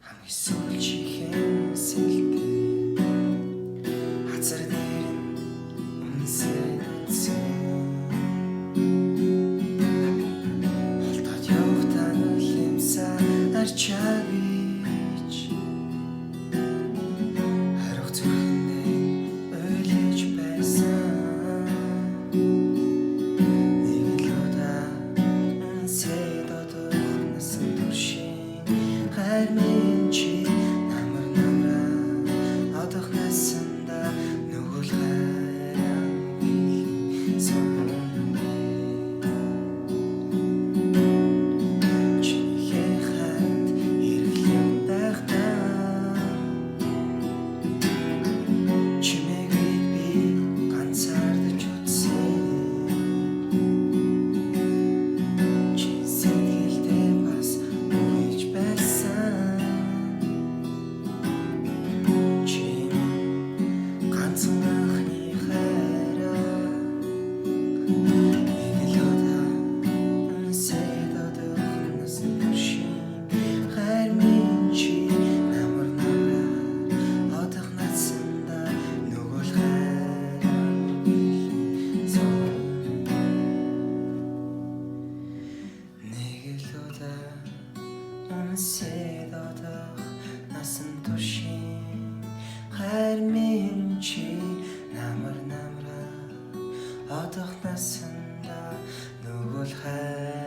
хамгийн сүүлчийн сэлтэй хазар дээр үнсэдсэн холдоод явахтаа хэмсаа арчаагич харах зүрхэндээ ойлж байсан нэг л удаа үнсэд одох насан туршийн хайрмын чи намар намраа одох насанда нүгэл хайран бий сон чиний ханд ирэхлэн байхдаа чимээг би ганцаардаж утсан чи сэтгэлдээ бас үгэж байсан чи ганцхан анхны хайраа нэг л удаа үнсэд одох насан туршийн хайрмын чи намар намраа одох насанда нүгэл хайран бий сон нэг л удаа үнсэд одох насан туршийн хайрмын чи намар намраа одох насанда нүгэл хайран